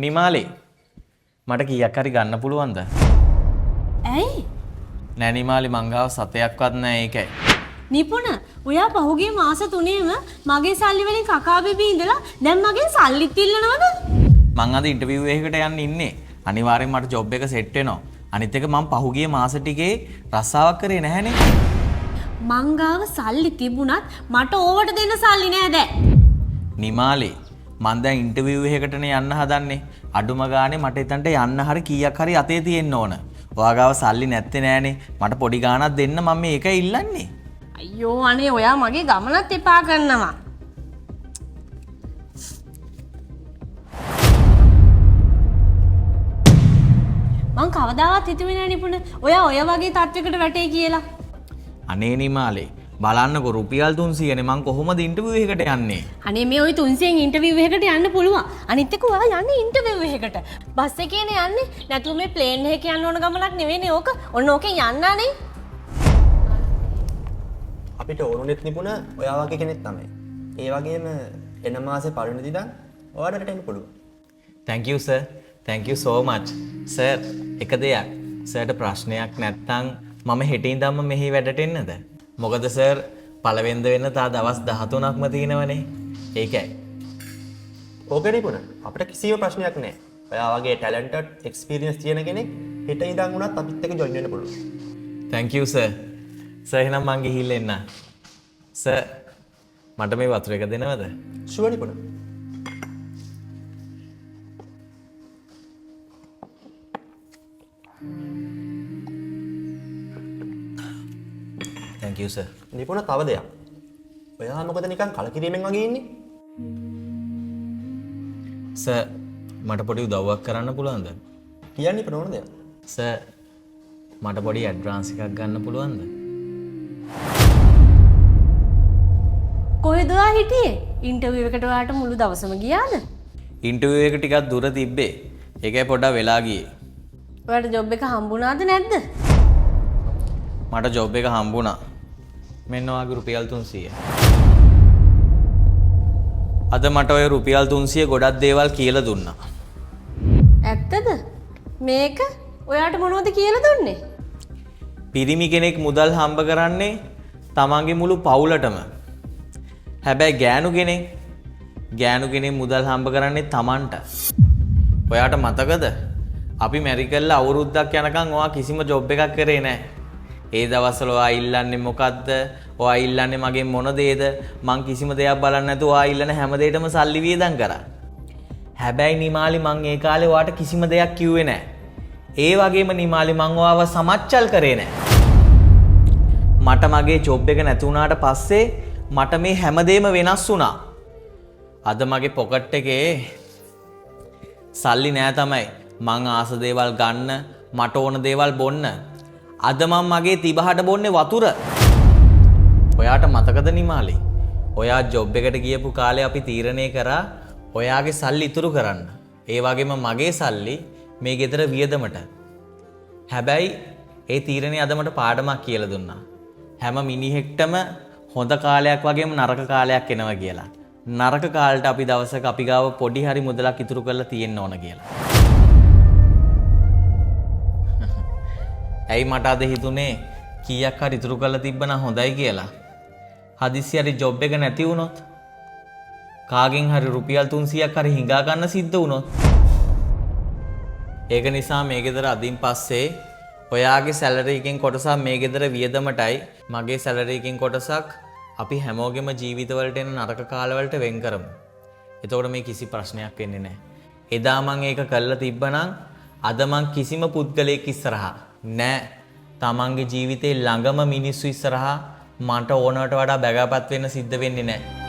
නිමාලේ මට කීයක් හරි ගන්න පුළුවන්ද? ඇයි? නෑ නිමාලේ මං ගාව සතයක්වත් නෑ ඒකයි. නිපුණ, ඔයා පහුගිය මාස 3ෙම මගේ සල්ලි වලින් කකා බිබී ඉඳලා දැන් මගෙන් සල්ලිත් ඉල්ලනවද? මං අද ඉන්ටර්විව් එකකට යන්න ඉන්නේ. අනිවාර්යෙන් මට ජොබ් එක සෙට් වෙනවා. අනිත් එක මං පහුගිය මාස ටිකේ රස්සාවක් කරේ නැහැනේ. මං ගාව සල්ලි තිබුණත් මට ඕවට දෙන්න සල්ලි නෑ දැන්. නිමාලේ මං දැන් ඉන්ටර්විව් එකකටනේ යන්න හදන්නේ. අඩුම ගානේ මට එතනට යන්න හරි කීයක් හරි අතේ තියෙන්න ඕන. ඔයා ගාව සල්ලි නැත්තේ නෑනේ. මට පොඩි ගාණක් දෙන්න මම මේකයි ඉල්ලන්නේ. අයියෝ අනේ ඔයා මගේ ගමනත් එපා කරනවා. මං කවදාවත් හිතුවේ නෑ නිපුණ ඔයා ඔය වගේ තත්වයකට වැටේ කියලා. අනේ නිමාලේ බලන්නකො රුපියල් 300 නේ මං කොහොමද ඉන්ටර්විව් එකකට යන්නේ? අනේ මේ ওই 300න් ඉන්ටර්විව් එකකට යන්න පුළුවන්. අනිත් එක ඔයා යන්නේ ඉන්ටර්විව් එකකට. බස් එකේනේ යන්නේ. නැතුව මේ ප්ලේන් එකේ යන්න ඕන ගමනක් නෙවෙයිනේ ඕක. ඔන්න ඕකෙන් යන්නානේ. අපිට ඕනුනෙත් නිපුණ ඔයා වගේ කෙනෙක් තමයි. ඒ වගේම එන මාසේ පළවෙනි දින ඔයාලට එන්න පුළුවන්. Thank you sir. Thank you so much. sir එක දෙයක්. සර්ට ප්‍රශ්නයක් නැත්තම් මම හෙට ඉඳන්ම මෙහි වැඩට එන්නද? මොකද සර් පළවෙනිද වෙන්න තා දවස් 13ක්ම තියෙනවනේ. ඒකයි. ඕකේ නිපුණ අපිට කිසිම ප්‍රශ්නයක් නැහැ. ඔයා වගේ ටැලන්ටඩ් එක්ස්පීරියන්ස් තියෙන කෙනෙක් හෙට ඉඳන් උනත් අපිත් එක්ක ජොයින් වෙන්න පුළුවන්. Thank you sir. සර් එහෙනම් මං ගිහිල්ලා එන්න. සර් මට මේ වතුර එක දෙනවද? Sure Nipuna. Thank you sir. නිපුණ තව දෙයක්. ඔයා මොකද නිකන් කලකිරීමෙන් වගේ ඉන්නේ? සර් මට පොඩි උදව්වක් කරන්න පුළුවන්ද? කියන්න නිපුණ ඕන දෙයක්. සර් මට පොඩි ඇඩ්වාන්ස් එකක් ගන්න පුළුවන්ද? කොහෙද ඔයා හිටියේ? ඉන්ටර්විව් එකට ඔයාට මුළු දවසම ගියාද? ඉන්ටර්විව් එක ටිකක් දුර තිබ්බේ. ඒකයි පොඩ්ඩක් වෙලා ගියේ. ඔයාට ජොබ් එක හම්බුණාද නැද්ද? මට ජොබ් එක හම්බුණා. මෙන්න ඔයාගේ රුපියල් 300. අද මට ඔය රුපියල් 300 ගොඩක් දේවල් කියලා දුන්නා. ඇත්තද? මේක ඔයාට මොනවද කියලා දුන්නේ? පිරිමි කෙනෙක් මුදල් හම්බ කරන්නේ තමන්ගේ මුළු පවුලටම. හැබැයි ගෑනු කෙනෙක් මුදල් හම්බ කරන්නේ තමන්ට. ඔයාට මතකද? අපි මැරි කරලා අවුරුද්දක් යනකම් ඔයා කිසිම ජොබ් එකක් කරේ නැහැ. ඒ දවස්වල ඔයා ඉල්ලන්නේ මොකද්ද? ඔයා ඉල්ලන්නේ මගෙන් මොන දේද? මං කිසිම දෙයක් බලන්නේ නැතුව ඔයා ඉල්ලන හැම දෙයකටම සල්ලි වියදම් කරා. හැබැයි නිමාලි මං ඒ කාලේ ඔයාට කිසිම දෙයක් කිව්වේ නැහැ. ඒ වගේම නිමාලි මං ඔයාව සමච්චල් කරේ නැහැ. මට මගේ ජොබ් එක නැති වුණාට පස්සේ මට මේ හැමදේම වෙනස් වුණා. අද මගේ පොකට් එකේ සල්ලි නෑ තමයි මං ආස දේවල් ගන්න, මට ඕන දේවල් බොන්න. අද මම මගේ තිබහට බොන්නේ වතුර. ඔයාට මතකද නිමාලි? ඔයා ජොබ් එකට ගියපු කාලේ අපි තීරණය කරා ඔයාගේ සල්ලි ඉතුරු කරන්න. ඒ වගේම මගේ සල්ලි මේ ගෙදර වියදමට. හැබැයි ඒ තීරණේ අද මට පාඩමක් කියලා දුන්නා. හැම මිනිහෙක්ටම හොඳ කාලයක් වගේම නරක කාලයක් එනවා කියලා. නරක කාලයට අපි දවසක අපි ගාව පොඩි හරි මුදලක් ඉතුරු කරලා තියෙන්න ඕන කියලා. ඇයි මට අද හිතුනේ කීයක් හරි ඉතුරු කරලා තිබ්බනම් හොඳයි කියලා. හදිස්සි හරි ජොබ් එක නැති වුණොත් කාගෙන් හරි රුපියල් 300ක් හරි හිඟා ගන්න සිද්ධ වුණොත්. ඒක නිසා මේ ගෙදර අදින් පස්සේ ඔයාගේ සැලරි එකෙන් කොටසක් මේ ගෙදර වියදමටයි මගේ සැලරි එකෙන් කොටසක් අපි හැමෝගෙම ජීවිතවලට එන නරක කාලවලට වෙන් කරමු. එතකොට මේ කිසි ප්‍රශ්නයක් වෙන්නේ නැහැ. එදා මං ඒක කළා තිබ්බනම් අද මං කිසිම පුද්ගලයෙක් ඉස්සරහා නෑ තමන්ගේ ජීවිතේ ළඟම මිනිස්සු ඉස්සරහා මට ඕනවට වඩා බැගපත් වෙන්න සිද්ධ වෙන්නේ නෑ.